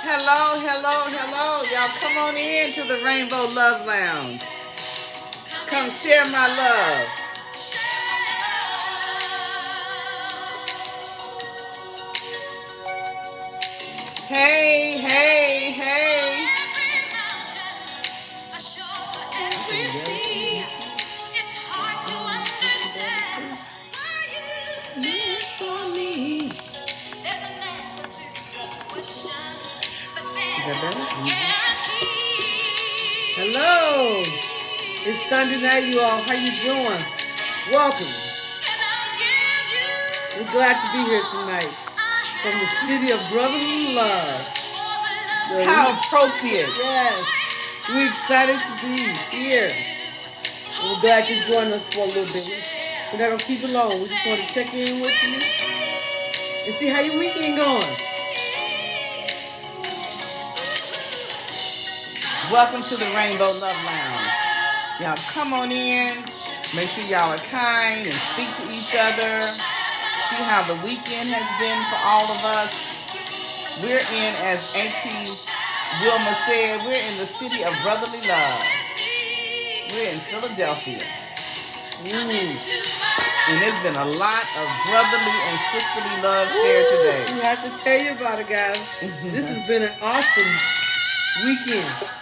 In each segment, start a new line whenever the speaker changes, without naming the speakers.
Hello, hello, hello. Y'all come on in to the Rainbow Love Lounge. Come share my love. Hey, hey, hey. Hello. It's Sunday night, you all. How you doing? Welcome. We're glad to be here tonight from the city of brotherly love. How appropriate. Yes. We're excited to be here. We're glad you joined us for a little bit. We're not going to keep it long. We just want to check in with you and see how your weekend going. Welcome to the Rainbow Love Lounge. Y'all come on in. Make sure y'all are kind and speak to each other. See how the weekend has been for all of us. We're in, as Auntie Wilma said, we're in the city of brotherly love. We're in Philadelphia. And there's been a lot of brotherly and sisterly love shared today. We have to tell you about it, guys. This has been an awesome weekend.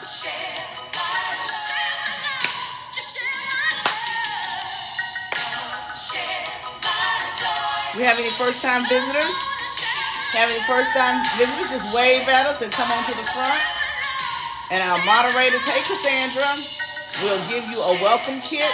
We have any first-time visitors? Have any first-time visitors? Just wave at us and come on to the front. And our moderators, hey Cassandra, we'll give you a welcome kit.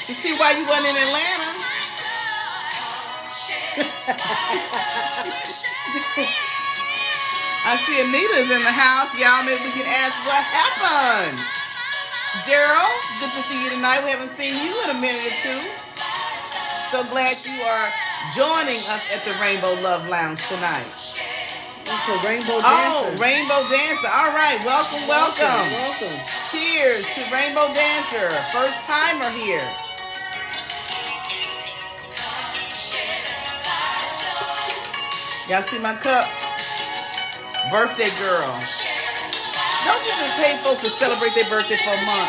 To see why you wasn't in Atlanta. I see Anita's in the house. Y'all, maybe we can ask what happened. Gerald, good to see you tonight. We haven't seen you in a minute or two. So glad you are joining us at the Rainbow Love Lounge tonight. It's a Rainbow Dancer. Oh, Rainbow Dancer. All right. Welcome, welcome. Welcome. Cheers to Rainbow Dancer. First timer here. Y'all see my cup? Birthday girl. Don't you just hate folks to celebrate their birthday for a month?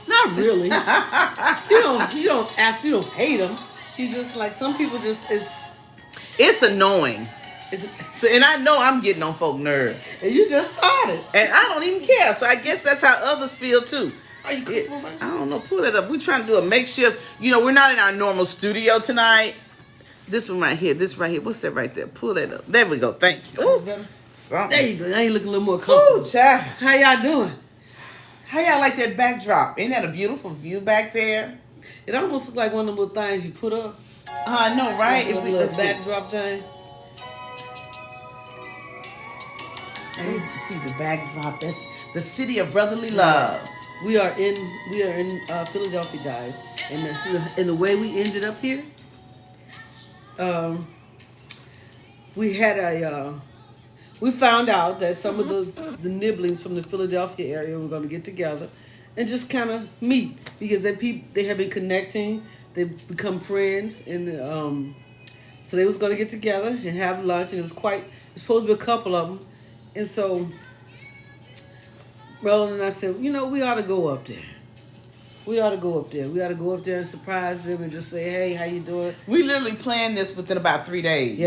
Not really. you don't hate them. You just like, some people just, it's annoying. And I know I'm getting on folk nerves. And you just started. And I don't even care. So I guess that's how others feel too. Are you comfortable? I don't know. Pull that up. We're trying to do a makeshift. We're not in our normal studio tonight. This one right here. This right here. What's that right there? Pull that up. There we go. Thank you. Ooh, there you go. Now you look a little more comfortable. Ooh, child. How y'all doing? How y'all like that backdrop? Ain't that a beautiful view back there? It almost looks like one of the little things you put up. I know, right? Like a little backdrop thing. I need to see the backdrop. That's the city of brotherly love. We are in Philadelphia, guys, and the way we ended up here, we had we found out that some of the nibblings from the Philadelphia area were going to get together and just kind of meet because they have been connecting. They've become friends, and so they was going to get together and have lunch. And it was supposed to be a couple of them, and so Roland and I said, we ought to go up there. We ought to go up there. We ought to go up there and surprise them and just say, "Hey, how you doing?"
We literally planned this within about 3 days.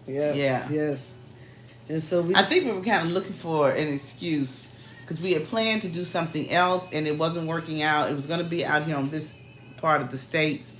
Yes. And so
I think we were kind of looking for an excuse because we had planned to do something else and it wasn't working out. It was going to be out here on this part of the States,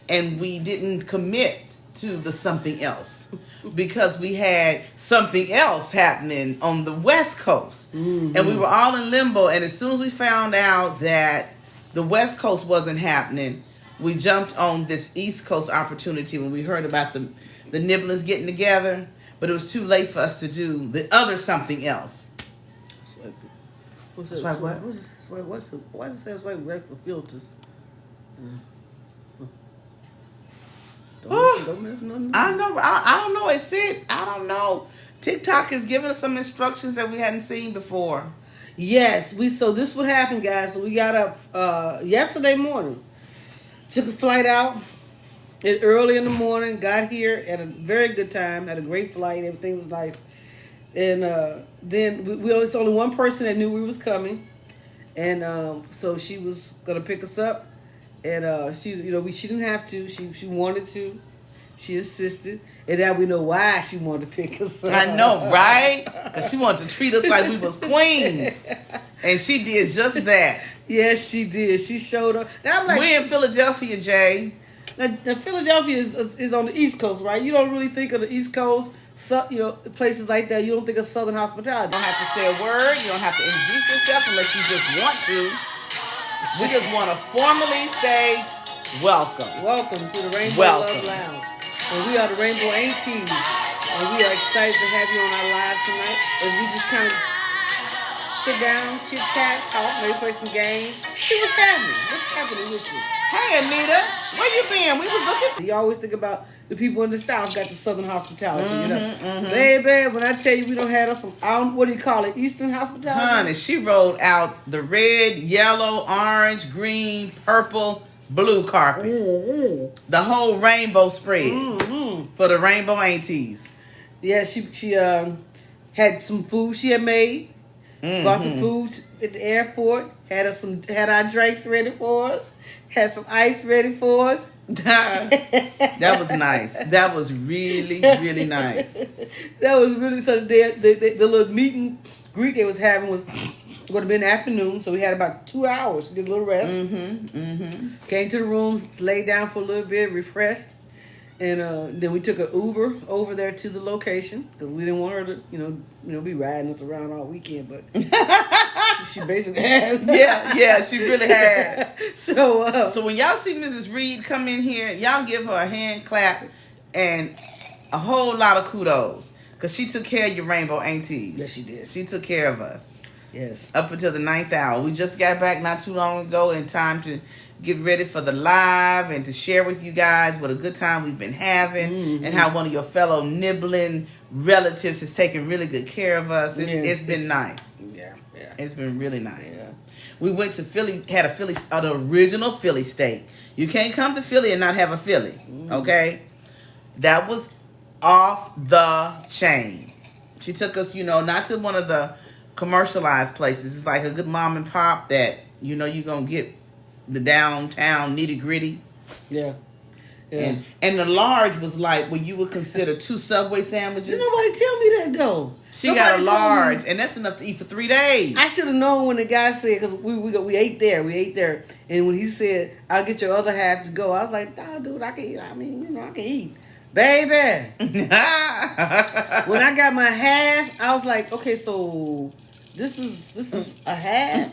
and we didn't commit to the something else because we had something else happening on the West Coast. Mm-hmm. And we were all in limbo. And as soon as we found out that the West Coast wasn't happening, we jumped on this East Coast opportunity when we heard about the Nibblers getting together, but it was too late for us to do the other something else.
What's that? Why does it say swipe right for filters? Don't miss nothing.
I know. I don't know. It said, I don't know. TikTok is giving us some instructions that we hadn't seen before.
Yes, so this would happen, guys. So we got up yesterday morning, took a flight out early in the morning, got here at a very good time, had a great flight, everything was nice. And then it's only one person that knew we was coming, and so she was gonna pick us up, and she didn't have to, she wanted to, she insisted. And now we know why she wanted to pick us up.
I know, right? Because she wanted to treat us like we was queens. And she did just that.
Yes, she did. She showed up. Now I'm like,
we're in Philadelphia, Jay.
Now Philadelphia is on the East Coast, right? You don't really think of the East Coast, places like that. You don't think of Southern hospitality.
You don't have to say a word. You don't have to introduce yourself unless you just want to. We just want to formally say, welcome.
Welcome to the Rainbow Love Lounge. And we are the Rainbow Aunties, and we are excited to have you on our live tonight. As we just kind of sit down, chit chat, talk, maybe play some games. See what's happening. What's happening with you?
Hey, Anita, where you been? We was looking.
You always think about the people in the South got the Southern hospitality, Baby, when I tell you we don't have us some, what do you call it, Eastern hospitality?
Honey, she rolled out the red, yellow, orange, green, purple, blue carpet. The whole rainbow spread for the Rainbow Aunties.
Yeah, she had some food she had made. Bought the food at the airport. Had our drinks ready for us. Had some ice ready for us.
That was nice. That was really, really nice.
That was really, so the little meet and greet they was having was going to be in the afternoon, so we had about 2 hours to get a little rest. Came to the rooms, laid down for a little bit, refreshed, and then we took an Uber over there to the location because we didn't want her to, be riding us around all weekend. But she basically has.
Yeah, she really has.
So
when y'all see Mrs. Reed come in here, y'all give her a hand clap and a whole lot of kudos because she took care of your Rainbow Aunties.
Yes, she did.
She took care of us.
Yes.
Up until the 9th hour. We just got back not too long ago in time to get ready for the live and to share with you guys what a good time we've been having and how one of your fellow nibbling relatives has taken really good care of us. It's been nice.
Yeah.
It's been really nice. Yeah. We went to Philly, had an original Philly steak. You can't come to Philly and not have a Philly, okay? That was off the chain. She took us, not to one of the commercialized places. It's like a good mom and pop that you're gonna get the downtown nitty gritty.
Yeah.
And the large was like what you would consider 2 Subway sandwiches.
Did nobody tell me that though?
Nobody got a large, and that's enough to eat for 3 days.
I should have known when the guy said, because we ate there, and when he said, "I'll get your other half to go," I was like, "Nah, dude, I can eat. I mean, I can eat." Baby. When I got my half, I was like, okay, so this is a half.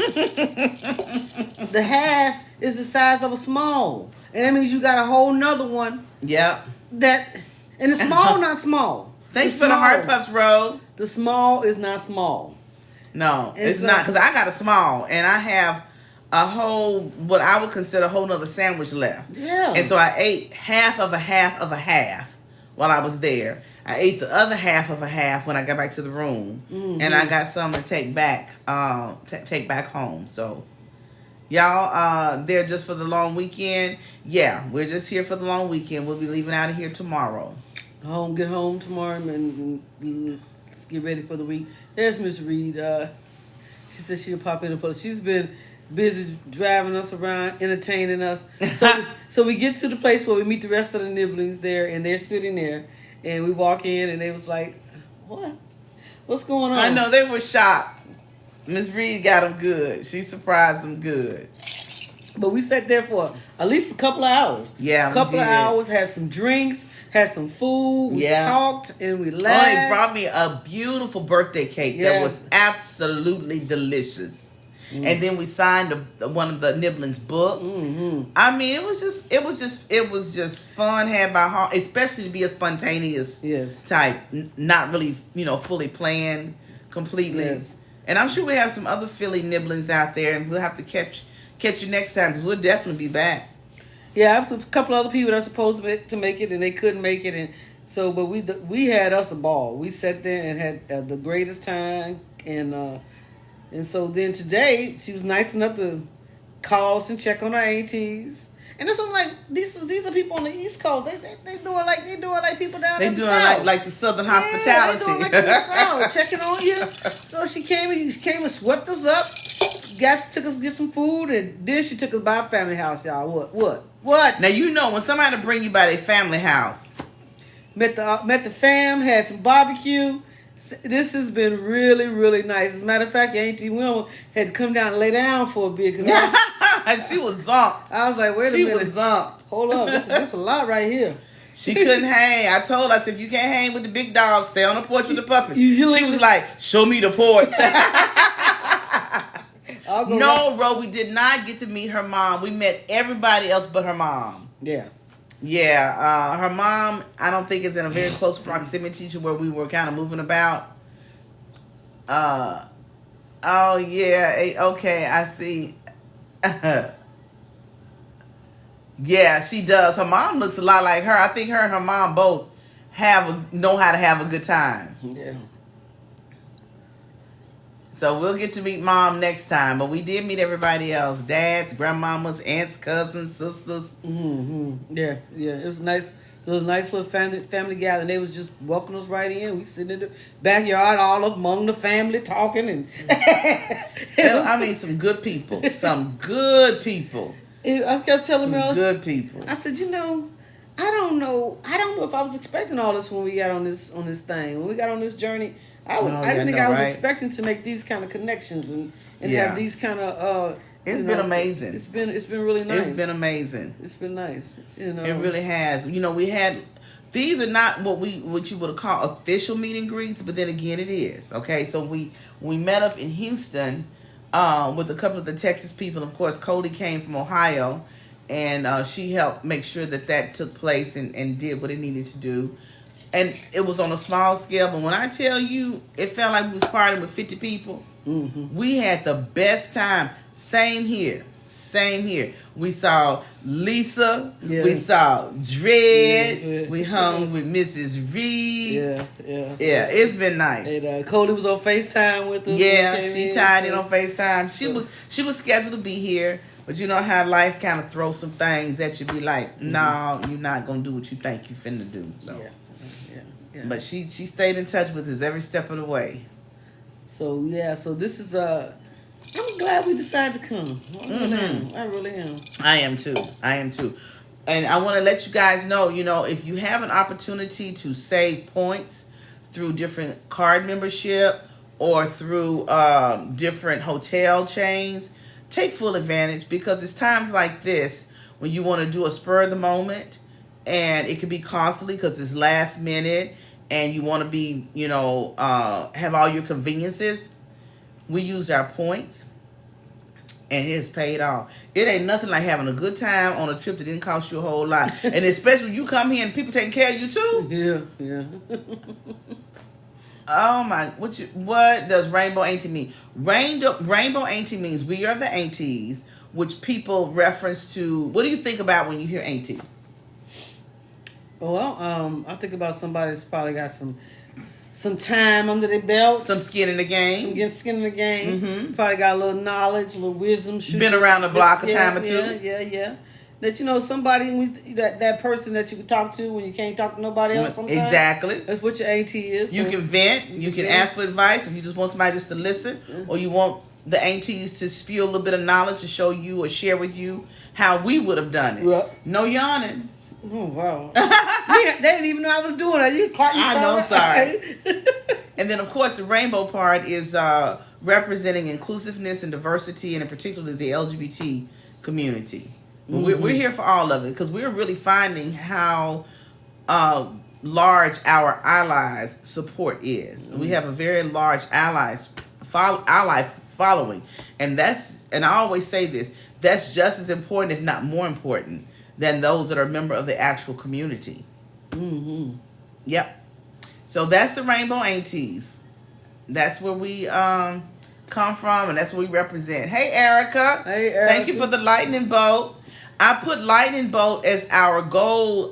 The half is the size of a small. And that means you got a whole nother one.
Yep.
And the small not small.
Thanks for the Heart Puffs, Road.
The small is not small.
No, it's not. Because I got a small and I have a whole, what I would consider a whole nother sandwich left.
Yeah.
And so I ate half of a half while I was there. I ate the other half of a half when I got back to the room, and I got some to take back, take back home. So, y'all, they're just for the long weekend. Yeah, we're just here for the long weekend. We'll be leaving out of here tomorrow.
Get home tomorrow, and let's get ready for the week. There's Miss Reed. She said she'll pop in for. She's been busy driving us around, entertaining us. So we get to the place where we meet the rest of the nibblings there, and they're sitting there, and we walk in, and they was like, "What? What's going on?"
I know they were shocked. Miss Reed got them good. She surprised them good.
But we sat there for at least a couple of hours.
Yeah,
a couple of hours. Had some drinks, had some food. We talked and we laughed.
Oh, they brought me a beautiful birthday cake that was absolutely delicious. And then we signed one of the Nibblings book. I mean, it was just fun, had by heart, especially to be a spontaneous type, not really fully planned completely.
Yes.
And I'm sure we have some other Philly Nibblings out there, and we'll have to catch you next time because we'll definitely be back.
Yeah, I have a couple other people that are supposed to make it, and they couldn't make it, and so but we had us a ball. We sat there and had the greatest time, and so then today she was nice enough to call us and check on our aunties. And that's what I'm like. These are people on the East Coast. They doing like people down in the South.
Like the Southern hospitality.
They doing like in the South, checking on you. So she came and swept us up. Took us to get some food, and then she took us by a family house, y'all. What?
Now when somebody bring you by their family house.
Met the fam, had some barbecue. This has been really, really nice. As a matter of fact, your Auntie Wilma had come down and lay down for a bit.
She was zonked.
I was like, wait a minute.
She was zonked.
Hold up, this is a lot right here.
She couldn't hang. I told her, I said, if you can't hang with the big dog, stay on the porch with the puppies. She was like, show me the porch. No, we did not get to meet her mom. We met everybody else but her mom. Yeah, her mom, I don't think is in a very close proximity to where we were kind of moving about. Oh, yeah, okay, I see. Yeah, she does. Her mom looks a lot like her. I think her and her mom both know how to have a good time.
Yeah.
So we'll get to meet Mom next time, but we did meet everybody else: dads, grandmamas, aunts, cousins, sisters.
Yeah. It was nice. It was a nice little family gathering. They was just welcoming us right in. We sitting in the backyard, all up among the family, talking and.
I mean, some good people. Some good people.
I kept telling
some good people.
I said, I don't know if I was expecting all this when we got on this thing. When we got on this journey. I didn't think I was expecting to make these kind of connections and have these kind of.
It's been amazing.
It's been really nice.
It's been amazing.
It's been nice. It
really has. We had. These are not what you would call official meet and greets, but then again, it is. Okay, so we met up in Houston with a couple of the Texas people. Of course, Cody came from Ohio, and she helped make sure that took place and did what it needed to do. And it was on a small scale, but when I tell you, it felt like we was partying with 50 people. We had the best time. Same here. We saw Lisa. Yeah. We saw Dredd. Yeah. We hung with Mrs. Reed. Yeah. It's been nice.
And Cody was on FaceTime with us.
Yeah, she tied in on FaceTime. She was scheduled to be here, but you know how life kind of throws some things that you be like, no, you're not gonna do what you think you finna do. So. Yeah. But she stayed in touch with us every step of the way.
So this is I'm glad we decided to come. I really am.
I am too. And I want to let you guys know, if you have an opportunity to save points through different card membership or through different hotel chains, take full advantage, because it's times like this when you want to do a spur of the moment, and it can be costly because it's last minute and you want to be, have all your conveniences. We used our points and it's paid off. It ain't nothing like having a good time on a trip that didn't cost you a whole lot. And especially when you come here and people taking care of you too.
Yeah.
Oh my, what does Rainbow Auntie mean? Rainbow Auntie means we are the aunties, which people reference to. What do you think about when you hear auntie?
Well, I think about somebody that's probably got some time under their belt,
Some skin in the game.
some skin in the game. Probably got a little knowledge, a little wisdom.
Been around the block a time or two.
Yeah. That somebody that person that you can talk to when you can't talk to nobody else. Sometimes.
Exactly.
That's what your auntie is.
You can vent. You can ask for advice if you just want somebody just to listen, or you want the aunties to spew a little bit of knowledge to show you or share with you how we would have done it.
Yeah.
No yawning.
Oh wow! Yeah, they didn't even know I was doing it.
I know. I'm sorry. And then, of course, the rainbow part is representing inclusiveness and diversity, and in particularly the LGBT community. We're here for all of it because we're really finding how large our allies support is. We have a very large ally following, and I always say this, that's just as important, if not more important, than those that are a member of the actual community. Yep. So that's the Rainbow Aunties. That's where we come from, and that's what we represent. Hey, Erica.
Hey, Erica.
Thank you for the lightning bolt. I put lightning bolt as our goal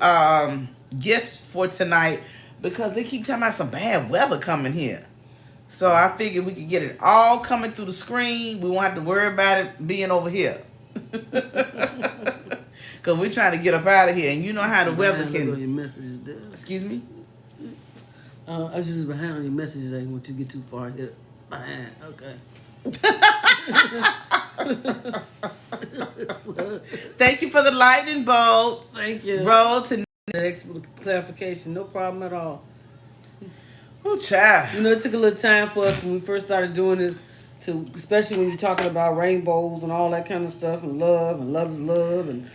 gift for tonight because they keep talking about some bad weather coming here. So I figured we could get it all coming through the screen. We won't have to worry about it being over here. Because we're trying to get up out of here. And you know how the weather can...
Your messages there.
Excuse me?
I was just behind on your messages. I didn't want you to get too far here. Behind. Okay.
Thank you for the lightning bolt.
Thank you.
Roll to...
Clarification. No problem at all.
Oh, child.
It took a little time for us when we first started doing this, especially when you're talking about rainbows and all that kind of stuff, and love is love, and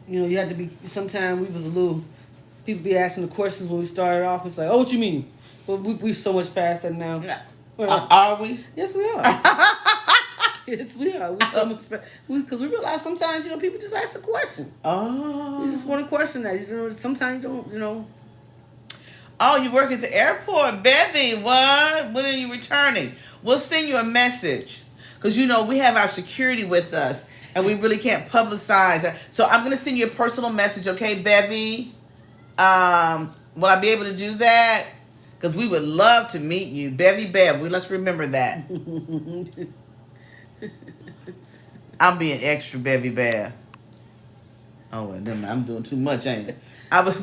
you had to be. Sometimes we was a little. People be asking the questions when we started off. It's like, oh, what you mean? But we so much past that now.
Are we?
Yes, we are. Yes, we are. We so much because we realize sometimes people just ask a question.
Oh.
You just want to question that. Sometimes you don't.
Oh, you work at the airport. Bevy, what? When are you returning? We'll send you a message. Because, we have our security with us. And we really can't publicize it. So I'm going to send you a personal message, okay, Bevy? Will I be able to do that? Because we would love to meet you. Bevy Bev. Let's remember that. I'm being extra Bevy Bev. Oh, well, I'm doing too much, ain't I?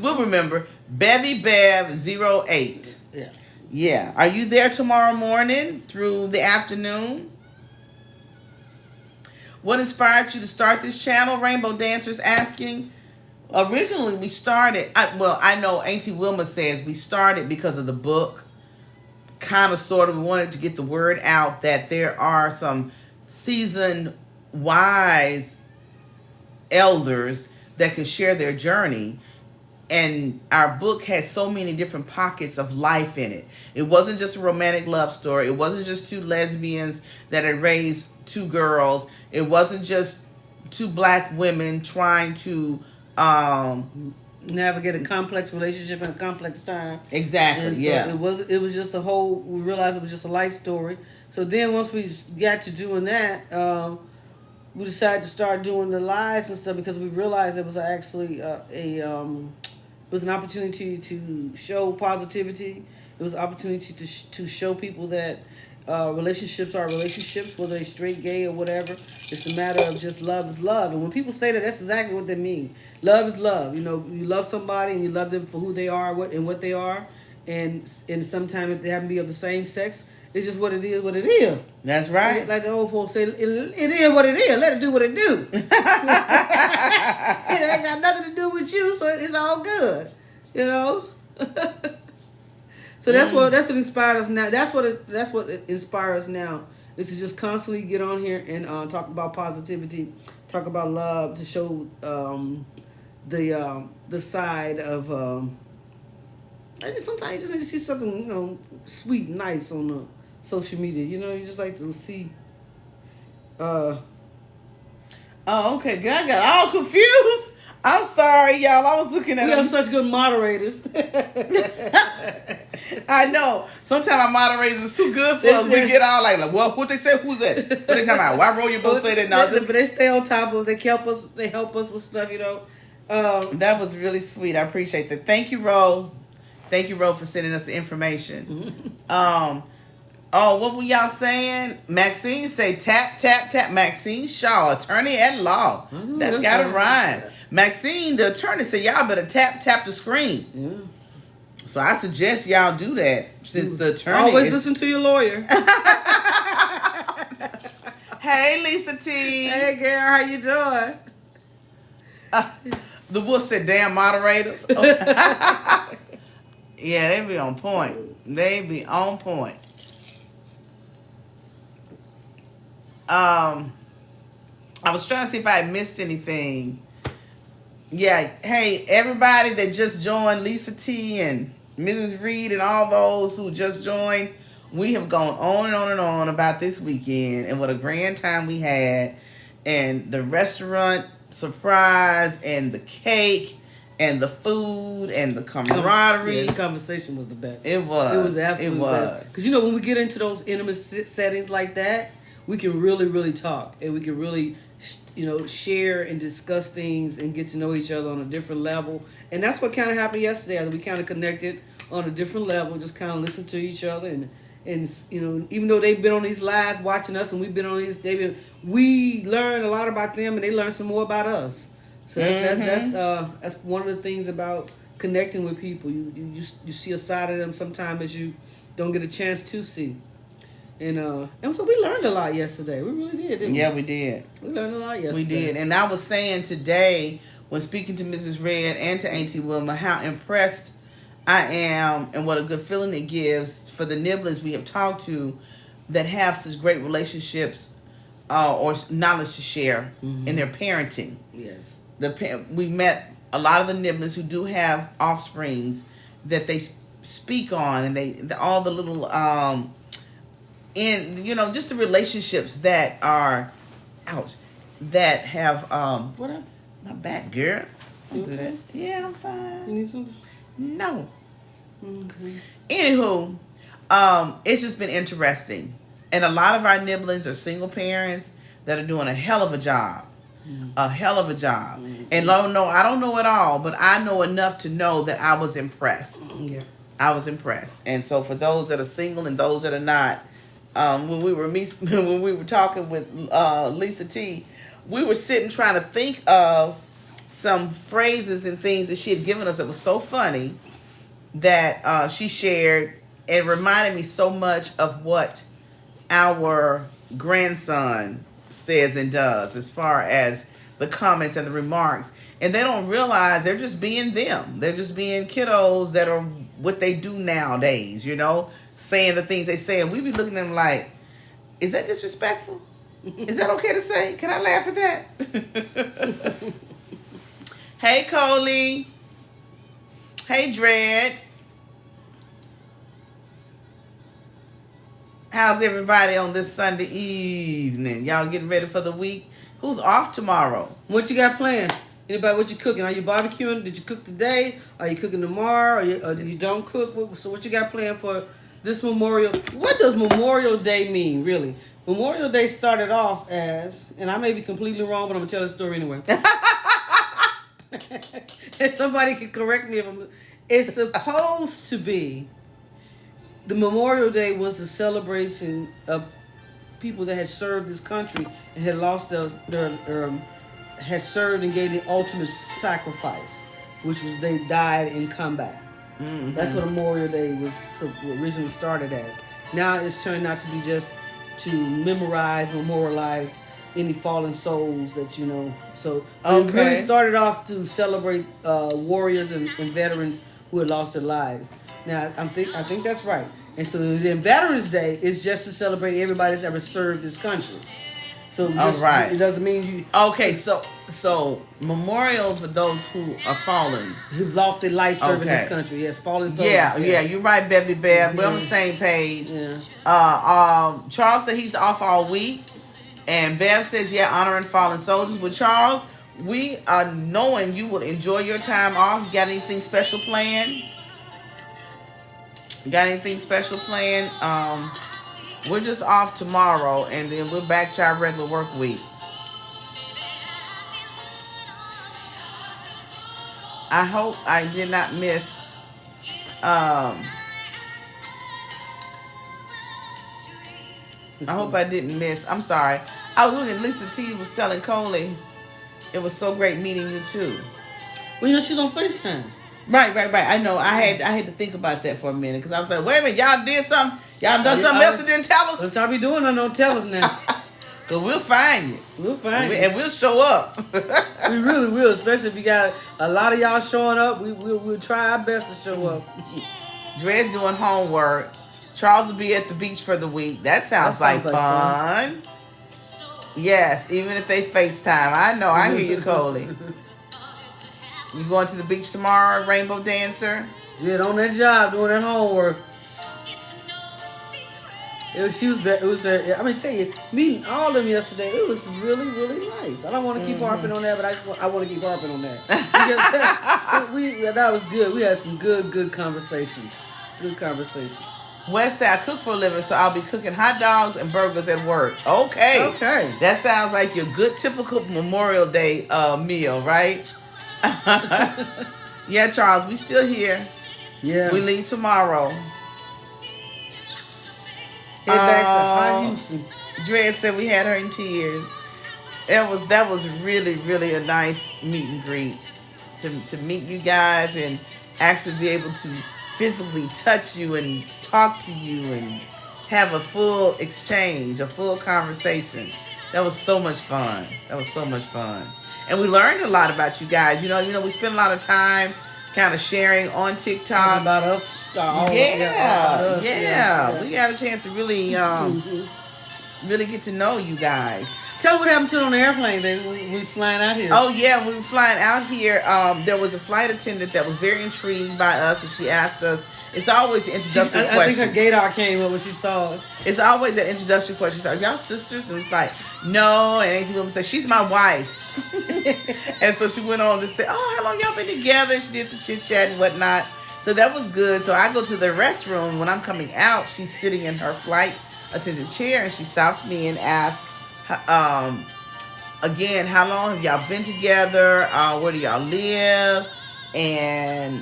We'll remember Bevy Bev 08.
Yeah.
Yeah. Are you there tomorrow morning through the afternoon? What inspired you to start this channel? Rainbow Dancers asking. Originally, we started. I know Auntie Wilma says we started because of the book. Kind of, sort of. We wanted to get the word out that there are some seasoned, wise elders that can share their journey. And our book had so many different pockets of life in it. It wasn't just a romantic love story. It wasn't just two lesbians that had raised two girls. It wasn't just two black women trying to
navigate a complex relationship in a complex time.
Exactly.
And so
yeah.
It was just we realized it was just a life story. So then once we got to doing that, we decided to start doing the lives and stuff because we realized it was actually it was an opportunity to show positivity. It was an opportunity to show people that relationships are relationships, whether they're straight, gay, or whatever. It's a matter of just love is love. And when people say that, that's exactly what they mean. Love is love. You love somebody and you love them for who they are, what they are. And sometimes if they happen to be of the same sex, it's just what it is, what it is.
That's right.
Like the old folks say, it is what it is. Let it do what it do. It ain't got nothing to do with you, so it's all good. So that's what inspired us now. That's what inspires us now. Is to just constantly get on here and talk about positivity, talk about love, to show the side of. Sometimes you just need to see something sweet, and nice on the social media. You just like to see.
Oh, okay. Girl, I got all confused. I'm sorry, y'all. I was looking at.
We have such good moderators.
I know. Sometimes our moderators is too good for us. We get all like, what they say? Who's that? What they talking about? Why roll your boat say that? No,
but they stay on top of us. They help us. They help us with stuff.
That was really sweet. I appreciate that. Thank you, Ro. Thank you, Ro, for sending us the information. Oh, what were y'all saying? Maxine say tap, tap, tap. Maxine Shaw, attorney at law. That's got to rhyme. Maxine, the attorney, said y'all better tap, tap the screen.
Yeah.
So I suggest y'all do that since the attorney
always listen to your lawyer.
Hey, Lisa T.
Hey, girl, how you doing?
The wolf said, damn moderators. Yeah, they be on point. They be on point. I was trying to see if I had missed anything. Yeah, hey, everybody that just joined, Lisa T and Mrs. Reed and all those who just joined, we have gone on and on and on about this weekend and what a grand time we had, and the restaurant surprise and the cake and the food and the camaraderie.
Yeah, the conversation was the best.
It was.
It was the absolute best. Because, when we get into those intimate settings like that, we can really, really talk. And we can really, share and discuss things and get to know each other on a different level. And that's what kind of happened yesterday. We kind of connected on a different level, just kind of listened to each other. And even though they've been on these lives watching us and we've been on these, we learned a lot about them and they learned some more about us. So that's one of the things about connecting with people. You see a side of them sometimes that you don't get a chance to see. And so we learned a lot yesterday. We really did, didn't we?
Yeah, we did.
We learned a lot yesterday.
We did. And I was saying today, when speaking to Mrs. Red and to Auntie Wilma, how impressed I am and what a good feeling it gives for the nibblers we have talked to that have such great relationships or knowledge to share in their parenting.
Yes.
We met a lot of the nibblers who do have offsprings that they speak on, and all the little just the relationships that are that have what up my back, girl. Don't do that. Yeah, I'm fine.
You need some?
No.
Okay.
Anywho, it's just been interesting, and a lot of our nibblings are single parents that are doing a hell of a job. A hell of a job. And I don't know it all, but I know enough to know that I was impressed.
Yeah.
I was impressed. And so for those that are single and those that are not, when we were talking with Lisa T, we were sitting trying to think of some phrases and things that she had given us that was so funny that she shared and reminded me so much of what our grandson says and does as far as the comments and the remarks. And they don't realize they're just being them. They're just being kiddos that are what they do nowadays, saying the things they say. And we be looking at them like, is that disrespectful? Is that okay to say? Can I laugh at that? Hey, Coley. Hey, Dread. How's everybody on this Sunday evening? Y'all getting ready for the week? Who's off tomorrow?
What you got planned? Anybody, what you cooking? Are you barbecuing? Did you cook today? Are you cooking tomorrow? Or you don't cook? So what you got planned for this Memorial? What does Memorial Day mean, really? Memorial Day started off as, and I may be completely wrong, but I'm going to tell the story anyway. And somebody can correct me if I'm... It's supposed to be... The Memorial Day was a celebration of people that had served this country and had lost had served and gave the ultimate sacrifice, which was they died in combat. Mm-hmm. That's what Memorial Day was originally started as. Now it's turned out to be just to memorialize any fallen souls that So it really started off to celebrate warriors and veterans who had lost their lives. Now, I think that's right. And so then Veterans Day is just to celebrate everybody that's ever served this country. So it doesn't mean you...
Okay, so memorial for those who are fallen.
Who've lost their life serving this country. Yes, fallen soldiers.
Yeah, you're right, Bevy Bev. We're on the same page. Yeah. Charles said he's off all week. And Bev says, honoring fallen soldiers. But Charles, we are knowing you will enjoy your time off. You got anything special planned? We're just off tomorrow, and then we're back to our regular work week. I hope I did not miss. I hope I didn't miss. I'm sorry. I was looking. Lisa T was telling Coley it was so great meeting you too.
Well, you know she's on FaceTime.
Right. I know. I had to think about that for a minute because I was like, wait a minute, y'all did something. Y'all done something else that didn't tell us.
That's how we doing. Don't tell us now.
Cause we'll find you.
We'll find you.
And we'll show up.
We really will, especially if you got a lot of y'all showing up. We'll try our best to show up.
Dre's doing homework. Charles will be at the beach for the week. That sounds like fun. Yes, even if they FaceTime. I know. I hear you, Coley. You going to the beach tomorrow, Rainbow Dancer?
Yeah, on that job, doing that homework. I mean, tell you, meeting all of them yesterday, it was really, really nice. I don't want to keep harping on that, but I want to keep harping on that. Because that was good. We had some good conversations. Good conversations.
West Side, I cook for a living, so I'll be cooking hot dogs and burgers at work. Okay. That sounds like your good, typical Memorial Day meal, right? Yeah, Charles, we still here.
Yeah.
We leave tomorrow.
Head back to High Houston.
Dred said we had her in tears. That was really, really a nice meet and greet to meet you guys and actually be able to physically touch you and talk to you and have a full exchange, a full conversation. That was so much fun. And we learned a lot about you guys. You know, we spent a lot of time kind of sharing on TikTok.
Talking about us.
Yeah. We got a chance to really really get to know you guys.
Tell what happened to it on the airplane when we was flying out here.
Oh, yeah, we were flying out here. There was a flight attendant that was very intrigued by us, and she asked us, it's always the introductory question.
I think her gaydar came up when she saw it.
It's always that introductory question. She's like, y'all sisters? And it's like, no. And Auntie Wilma said, she's my wife. And so she went on to say, oh, how long y'all been together? And she did the chit-chat and whatnot. So that was good. So I go to the restroom. When I'm coming out, she's sitting in her flight attendant chair, and she stops me and asks, again, how long have y'all been together? Where do y'all live? And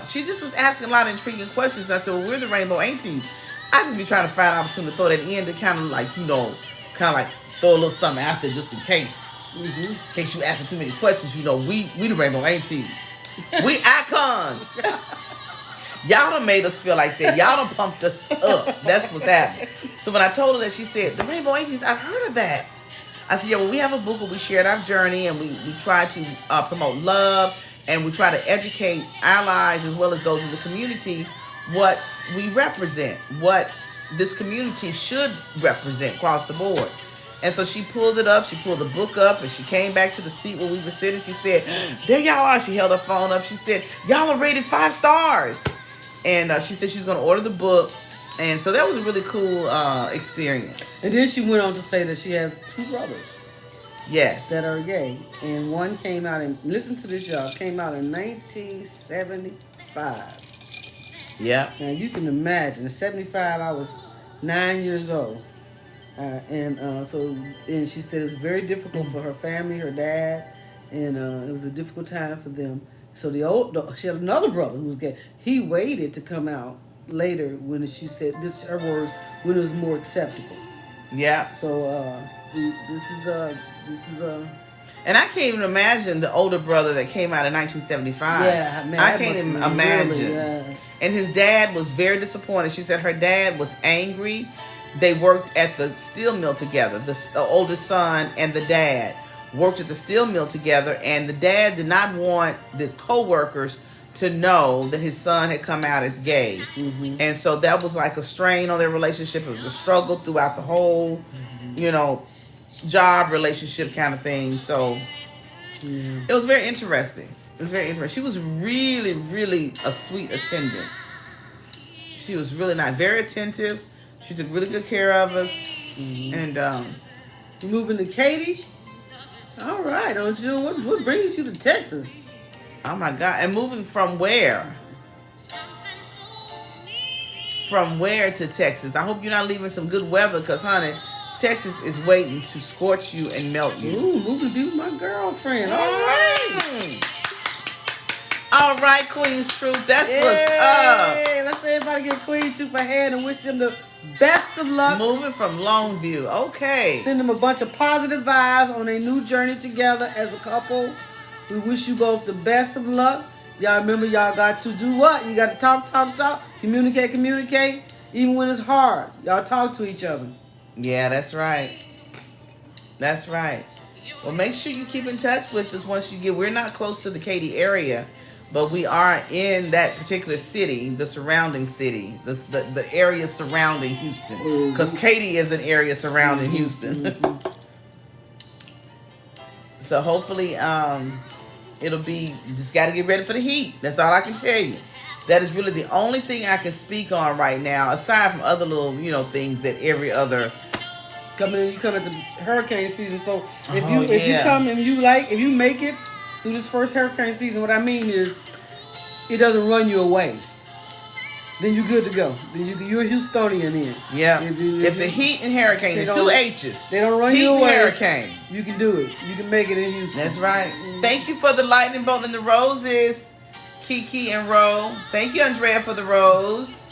she just was asking a lot of intriguing questions. I said, well, we're the Rainbow Aunties. I just be trying to find an opportunity to throw that in to kind of like, throw a little something out there just in case. In case you asking too many questions, we the Rainbow Aunties. We icons. Y'all done made us feel like that. Y'all done pumped us up. That's what's happening. So when I told her that, she said, the Rainbow Aunties, I've heard of that. I said, yeah, well, we have a book where we shared our journey and we try to promote love and we try to educate allies as well as those in the community what we represent, what this community should represent across the board. And so she pulled it up, she pulled the book up, and she came back to the seat where we were sitting. She said, there y'all are. She held her phone up. She said, y'all are rated 5 stars. And she said she's going to order the book. And so that was a really cool experience.
And then she went on to say that she has 2 brothers.
Yes.
That are gay. And one came out listen to this, y'all, came out in 1975.
Yeah.
Now you can imagine, in 75 I was 9 years old. And she said it's very difficult for her family, her dad, and it was a difficult time for them. So she had another brother who was gay. He waited to come out later when she said this. Her words, when it was more acceptable.
Yeah.
So this is.
And I can't even imagine the older brother that came out in 1975.
Yeah, man,
I can't even imagine.
Really, yeah.
And his dad was very disappointed. She said her dad was angry. They worked at the steel mill together. The oldest son and the dad worked at the steel mill together, and the dad did not want the co-workers to know that his son had come out as gay. Mm-hmm. And so that was like a strain on their relationship. It was a struggle throughout the whole, job relationship kind of thing. So it was very interesting. She was really, really a sweet attendant. She was really nice, very attentive. She took really good care of us. Mm-hmm. And
you moving to Katy? All right, June. What brings you to Texas?
Oh my God! And moving from where? From where to Texas? I hope you're not leaving some good weather, because, honey, Texas is waiting to scorch you and melt you.
Ooh, moving to be with my girlfriend. All right.
All right, Queen's Truth. That's what's up.
Hey, let's say everybody get Queen Truth ahead and wish them the best of luck.
Moving from Longview. Okay.
Send them a bunch of positive vibes on their new journey together as a couple. We wish you both the best of luck. Y'all remember, y'all got to do what? You got to talk. Communicate. Even when it's hard, y'all talk to each other.
Yeah, that's right. That's right. Well, make sure you keep in touch with us once you get. We're not close to the Katy area, but we are in that particular city, the surrounding city, the area surrounding Houston. Because Katy is an area surrounding Houston. So hopefully, it'll be, you just got to get ready for the heat. That's all I can tell you. That is really the only thing I can speak on right now, aside from other little, things that every other.
You come into hurricane season, so if you come and if you make it through this first hurricane season, what I mean is, it doesn't run you away. Then you're good to go. Then you're a Houstonian then.
Yeah. If the heat and hurricane, the two H's.
They don't run
heat
you away.
And hurricane.
You can do it. You can make it in Houston.
That's right. Thank you for the lightning bolt and the roses, Kiki and Ro. Thank you, Andrea, for the rose.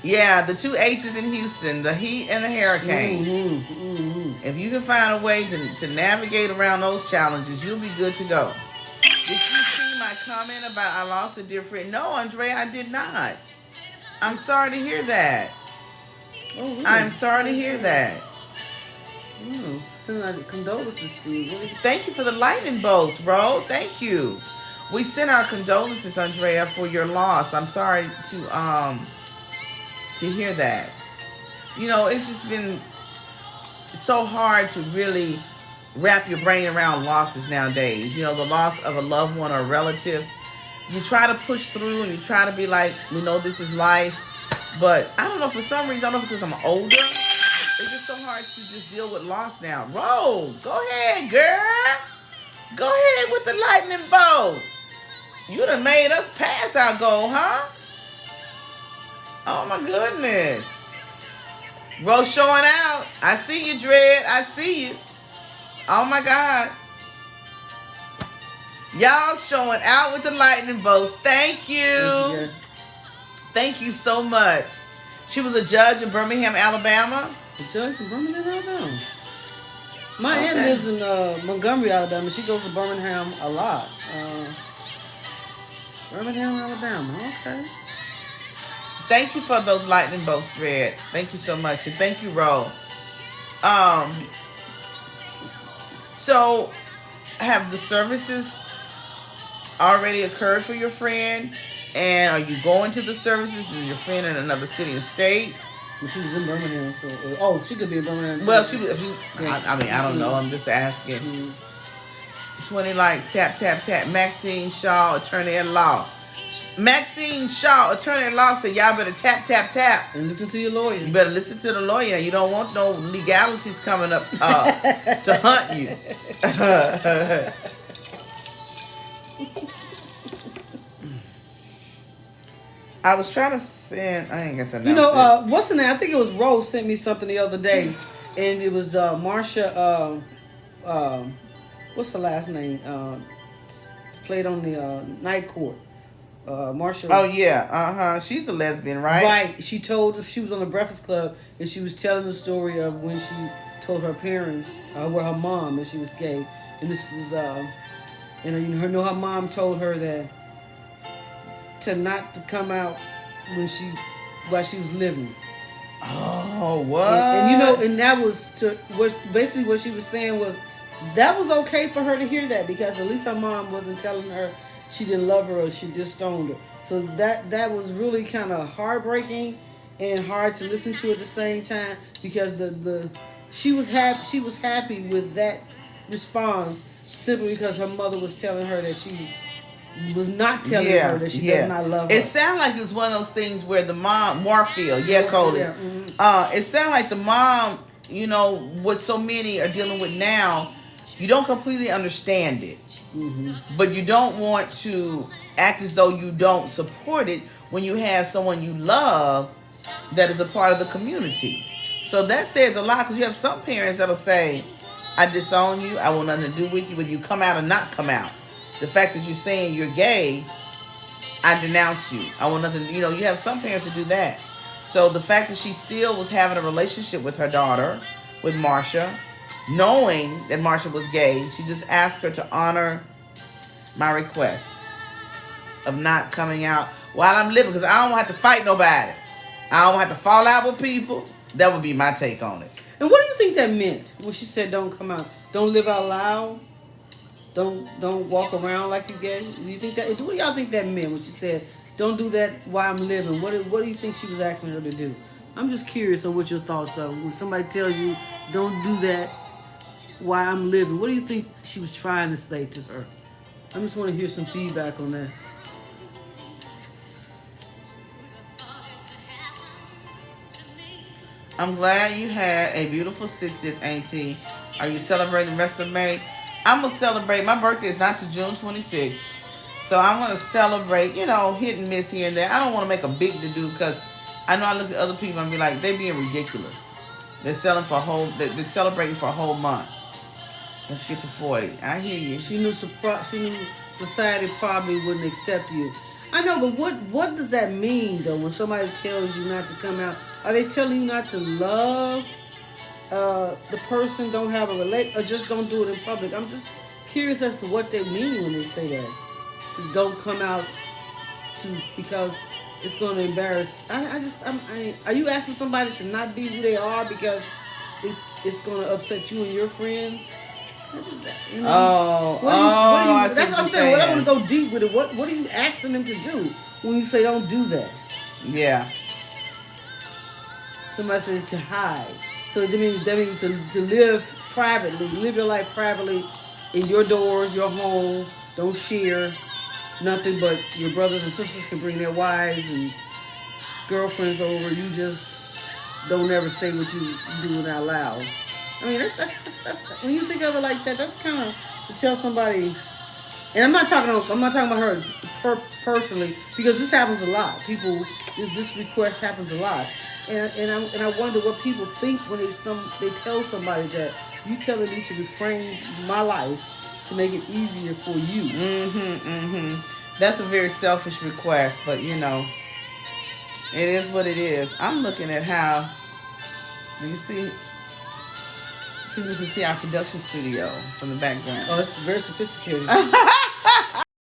Yeah, the two H's in Houston, the heat and the hurricane. If you can find a way to navigate around those challenges, you'll be good to go. Did you see my comment about I lost a dear friend? No, Andrea, I did not. I'm sorry to hear that.
Oh, really?
I'm sorry to hear that.
Send out condolences to you.
Thank you for the lightning bolts, bro. Thank you. We send our condolences, Andrea, for your loss. I'm sorry to hear that. It's just been so hard to really wrap your brain around losses nowadays. The loss of a loved one or a relative. You try to push through and you try to be like, we know this is life. But I don't know, for some reason, I don't know if it's because I'm older. It's just so hard to just deal with loss now. Ro, go ahead, girl. Go ahead with the lightning bolt. You done made us pass our goal, huh? Oh, my goodness. Ro showing out. I see you, Dread. I see you. Oh, my God. Y'all showing out with the lightning bolts. Thank you.
Yes.
Thank you so much. She was a judge in Birmingham, Alabama.
A judge in Birmingham, Alabama? My aunt lives in Montgomery, Alabama. She goes to Birmingham a lot. Birmingham, Alabama. Okay.
Thank you for those lightning bolts, Dread. Thank you so much. And thank you, Ro. So, have the services already occurred for your friend? And are you going to the services? Is your friend in another city and state?
Well, she was in Birmingham. So, she could be in Birmingham.
Well, I don't know. I'm just asking. 20 likes. Tap, tap, tap. Maxine Shaw, attorney at law. Maxine Shaw, attorney at law, said y'all better tap, tap, tap.
And listen to your lawyer.
You better listen to the lawyer. You don't want no legalities coming up to hunt you. I was trying to send. I ain't got to announce
what's the name? I think it was Rose sent me something the other day, and it was Marsha. What's her last name? Played on the Night Court. Marsha.
Oh yeah, she's a lesbian, right?
Right. She told us she was on the Breakfast Club, and she was telling the story of when she told her parents, her mom, that she was gay, and this was, her mom told her that not to come out while she was living.
Oh, what?
And that was what she was saying was that was okay for her to hear that, because at least her mom wasn't telling her she didn't love her or she disowned her. So that was really kind of heartbreaking and hard to listen to at the same time, because she was happy with that response simply because her mother was telling her that she was not telling her that she does not love her.
It sounded like it was one of those things where the mom, Warfield, Cody. Yeah. It sounded like the mom, what so many are dealing with now, you don't completely understand it. Mm-hmm. But you don't want to act as though you don't support it when you have someone you love that is a part of the community. So that says a lot, because you have some parents that'll say, I disown you, I want nothing to do with you, whether you come out or not come out. the fact that you're saying you're gay, I denounce you. I want nothing. You know, you have some parents that do that. So the fact that she still was having a relationship with her daughter, with Marsha, knowing that Marsha was gay, she just asked her to honor my request of not coming out while I'm living, because I don't have to fight nobody. I don't have to fall out with people. That would be my take on it.
And what do you think that meant when she said don't come out? Don't live out loud? Don't walk around like you gay? Do you think that? What do y'all think that meant when she said don't do that while I'm living? What do you think she was asking her to do? I'm just curious on what your thoughts are. When somebody tells you don't do that while I'm living, what do you think she was trying to say to her? I just want to hear some feedback on that.
I'm glad you had a beautiful 60th, Auntie. Are you celebrating the rest of May? I'm going to celebrate. My birthday is not till June 26th. So I'm going to celebrate, you know, hit and miss here and there. I don't want to make a big to-do because I know I look at other people and be like, they being ridiculous. They're they're celebrating for a whole month. Let's get to 40. I hear you.
She knew society probably wouldn't accept you. I know, but what does that mean, though, when somebody tells you not to come out? Are they telling you not to love the person, don't have a relate, or just don't do it in public? I'm just curious as to what they mean when they say that. To don't come out because it's going to embarrass. Are you asking somebody to not be who they are because it's going to upset you and your friends? You know? That's what I'm saying. Well, I want to go deep with it. What are you asking them to do when you say don't do that?
Yeah.
Somebody says to hide. So that means to live privately, live your life privately in your doors, your home. Don't share nothing, but your brothers and sisters can bring their wives and girlfriends over. You just don't ever say what you do out loud. I mean, that's when you think of it like that, that's kind of to tell somebody. And I'm not talking about her personally, because this happens a lot. This request happens a lot, and I wonder what people think when they tell somebody that you telling me to refrain my life to make it easier for you.
That's a very selfish request, but you know, it is what it is. I'm looking at how you see. People can see our production studio from the background.
Oh, it's very sophisticated.